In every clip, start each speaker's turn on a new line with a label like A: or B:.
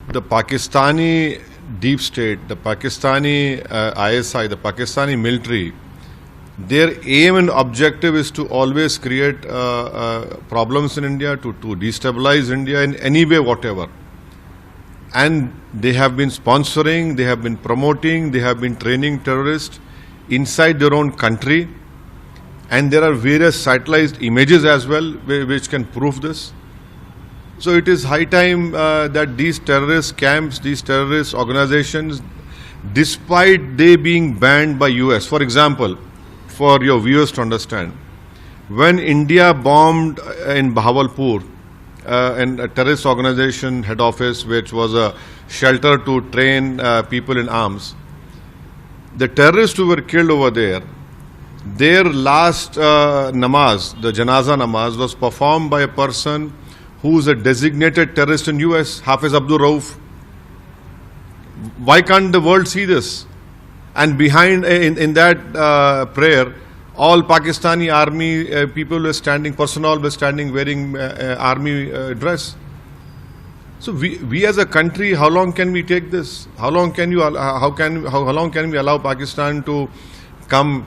A: the Pakistani deep state, the Pakistani ISI, the Pakistani military, their aim and objective is to always create problems in India, to destabilize India in any way, whatever. And they have been sponsoring, they have been promoting, they have been training terrorists inside their own country. And there are various satellised images as well which can prove this. So it is high time that these terrorist camps, these terrorist organizations, despite they being banned by US, for example, for your viewers to understand, when India bombed in Bahawalpur, and a terrorist organization head office which was a shelter to train people in arms, the terrorists who were killed over there, their last namaz, the janaza namaz, was performed by a person who is a designated terrorist in US, Hafiz Abdul Rauf. Why can't the world see this? And behind, in that prayer, all Pakistani army people were standing, personnel were standing wearing army dress. So we as a country, how long can we take this? How long can we allow Pakistan to come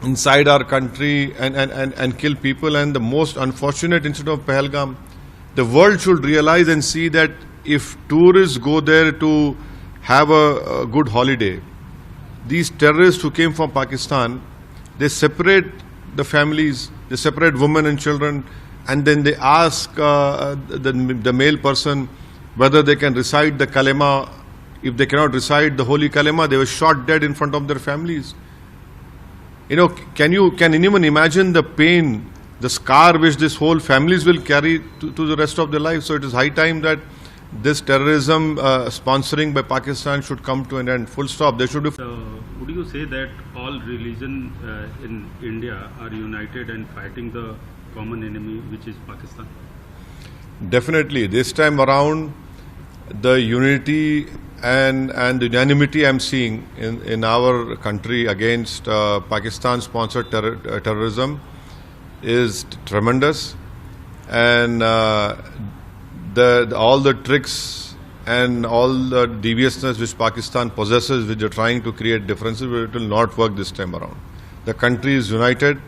A: inside our country and kill people? And the most unfortunate incident of Pahalgam, the world should realize and see that if tourists go there to have a good holiday, these terrorists who came from Pakistan, they separate the families, they separate women and children, and then they ask the male person whether they can recite the kalima. If they cannot recite the holy kalima, they were shot dead in front of their families. You know, can anyone imagine the pain, the scar which this whole families will carry to the rest of their life? So it is high time that this terrorism sponsoring by Pakistan should come to an end. Full stop. There should be.
B: Would you say that all religion in India are united and fighting the common enemy, which is Pakistan?
A: Definitely. This time around, the unity and the unanimity I'm seeing in our country against Pakistan-sponsored terrorism is tremendous, and all the tricks and all the deviousness which Pakistan possesses, which are trying to create differences, it will not work this time around. The country is united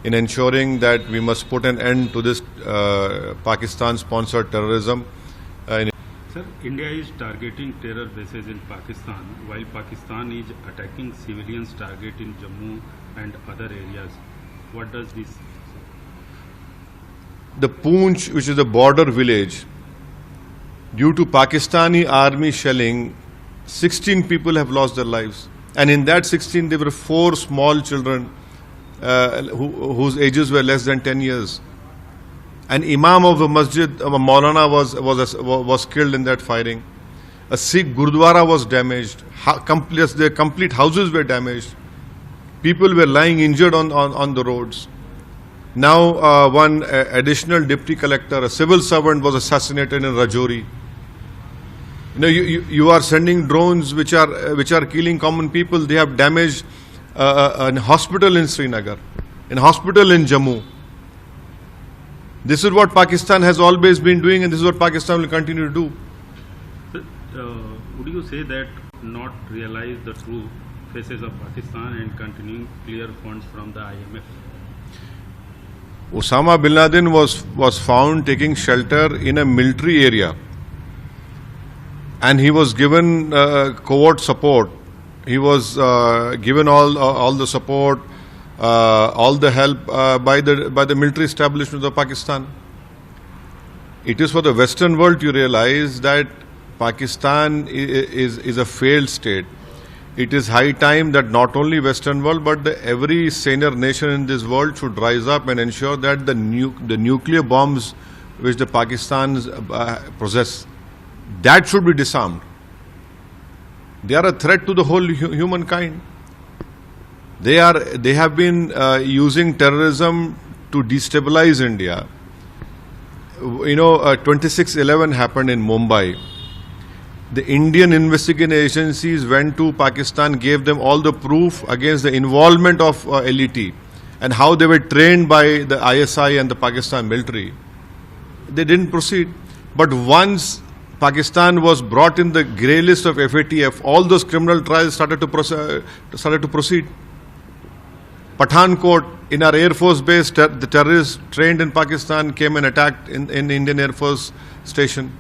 A: in ensuring that we must put an end to this Pakistan-sponsored terrorism.
B: Sir, India is targeting terror bases in Pakistan, while Pakistan is attacking civilians target in Jammu and other areas. What does this say?
A: The Poonch, which is a border village, due to Pakistani army shelling, 16 people have lost their lives. And in that 16, there were 4 small children whose ages were less than 10 years. An imam of a masjid, Maulana, was killed in that firing. A Sikh Gurdwara was damaged. Their complete houses were damaged. People were lying injured on the roads. Now, one additional deputy collector, a civil servant, was assassinated in Rajouri. You know, you are sending drones which are killing common people. They have damaged a hospital in Srinagar, a hospital in Jammu. This is what Pakistan has always been doing, and this is what Pakistan will continue to do.
B: Sir, would you say that not realize the true faces of Pakistan and continuing clear funds from the IMF?
A: Osama bin Laden was found taking shelter in a military area, and he was given covert support. He was given all the support, all the help by the military establishment of Pakistan. It is for the Western world to realize that Pakistan is a failed state. It is high time that not only Western world but every senior nation in this world should rise up and ensure that the nuclear bombs which the Pakistans possess, that should be disarmed. They are a threat to the whole humankind. They have been using terrorism to destabilize India. You know, 26/11 happened in Mumbai. The Indian investigating agencies went to Pakistan, gave them all the proof against the involvement of LET and how they were trained by the ISI and the Pakistan military. They didn't proceed. But once Pakistan was brought in the grey list of FATF, all those criminal trials started to proceed. Pathankot, in our Air Force base, the terrorists trained in Pakistan came and attacked in Indian Air Force station.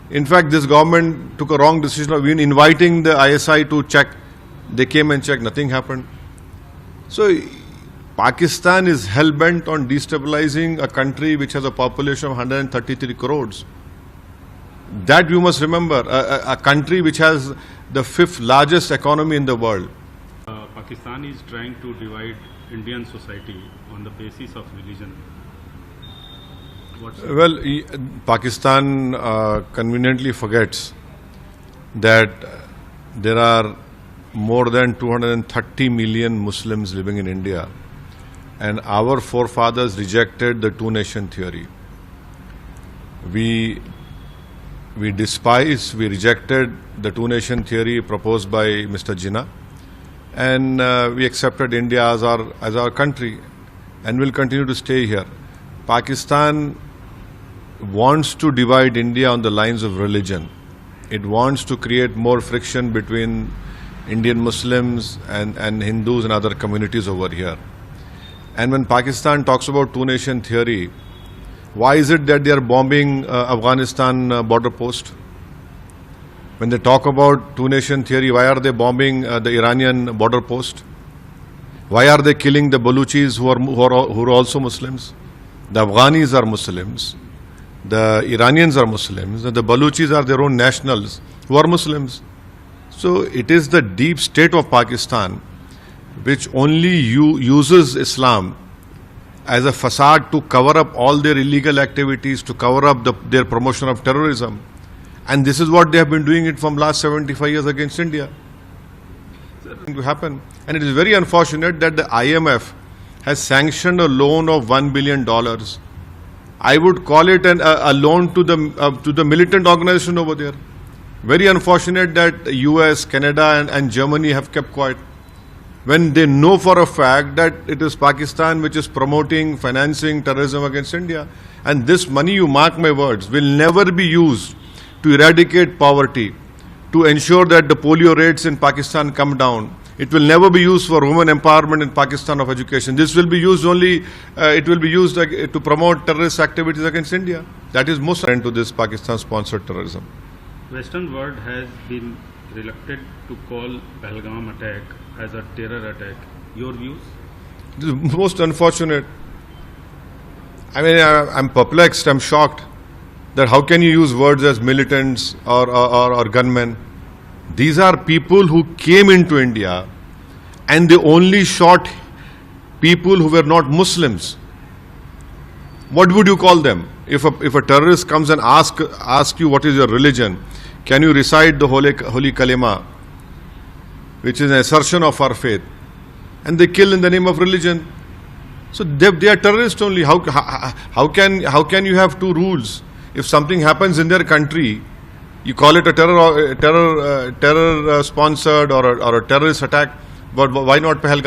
A: In fact, this government took a wrong decision of inviting the ISI to check. They came and checked, nothing happened. So, Pakistan is hell-bent on destabilizing a country which has a population of 133 crores. That you must remember, a country which has the 5th largest economy in the world.
B: Pakistan is trying to divide Indian society on the basis of religion.
A: Well, Pakistan conveniently forgets that there are more than 230 million Muslims living in India, and our forefathers rejected the two-nation theory. We rejected the two-nation theory proposed by Mr. Jinnah, and we accepted India as our country, and will continue to stay here. Pakistan wants to divide India on the lines of religion. It wants to create more friction between Indian Muslims and Hindus and other communities over here. And when Pakistan talks about two-nation theory, why is it that they are bombing Afghanistan border post? When they talk about two-nation theory, why are they bombing the Iranian border post? Why are they killing the Baluchis who are also Muslims? The Afghanis are Muslims. The Iranians are Muslims. And the Baluchis are their own nationals who are Muslims. So it is the deep state of Pakistan which only uses Islam as a facade to cover up all their illegal activities, to cover up their promotion of terrorism. And this is what they have been doing it from last 75 years against India. To happen. And it is very unfortunate that the IMF has sanctioned a loan of $1 billion. I would call it a loan to the militant organization over there. Very unfortunate that US, Canada and Germany have kept quiet, when they know for a fact that it is Pakistan which is promoting, financing terrorism against India. And this money, you mark my words, will never be used to eradicate poverty, to ensure that the polio rates in Pakistan come down. It will never be used for women empowerment in Pakistan of education. This will be used only, to promote terrorist activities against India. That is most to this Pakistan-sponsored terrorism.
B: Western world has been reluctant to call Pahalgam attack as a terror attack. Your views?
A: This is most unfortunate. I mean, I'm perplexed, I'm shocked that how can you use words as militants or gunmen? These are people who came into India and they only shot people who were not Muslims. What would you call them? If a terrorist comes and asks you what is your religion, can you recite the holy kalima, which is an assertion of our faith, and they kill in the name of religion? So they are terrorists only. How can you have two rules? If something happens in their country, you call it a terror sponsored or a terrorist attack, but why not Pahalgam?